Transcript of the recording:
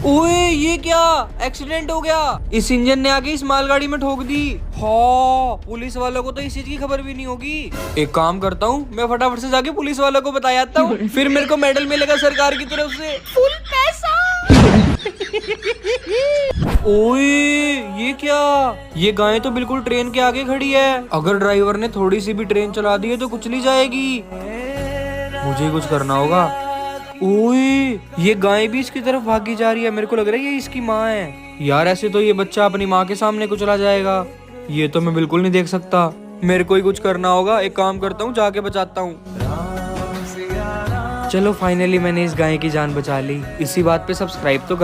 ओए ये क्या एक्सीडेंट हो गया। इस इंजन ने आके इस मालगाड़ी में ठोक दी। हाँ, पुलिस वालों को तो इस चीज की खबर भी नहीं होगी। एक काम करता हूँ, मैं फटाफट से जाके पुलिस वालों को बता आता हूँ, फिर मेरे को मेडल मिलेगा सरकार की तरफ से, फुल पैसा। ओए ये क्या, ये गाय तो बिल्कुल ट्रेन के आगे खड़ी है। अगर ड्राइवर ने थोड़ी सी भी ट्रेन चला दी है तो कुचली जाएगी। मुझे कुछ करना होगा। ओए ये गाय भी इसकी तरफ भागी जा रही है, मेरे को लग रहा है ये इसकी माँ है। यार ऐसे तो ये बच्चा अपनी माँ के सामने को चला जाएगा, ये तो मैं बिल्कुल नहीं देख सकता। मेरे को ही कुछ करना होगा। एक काम करता हूँ, जाके बचाता हूँ। चलो फाइनली मैंने इस गाय की जान बचा ली। इसी बात पे सब्सक्राइब तो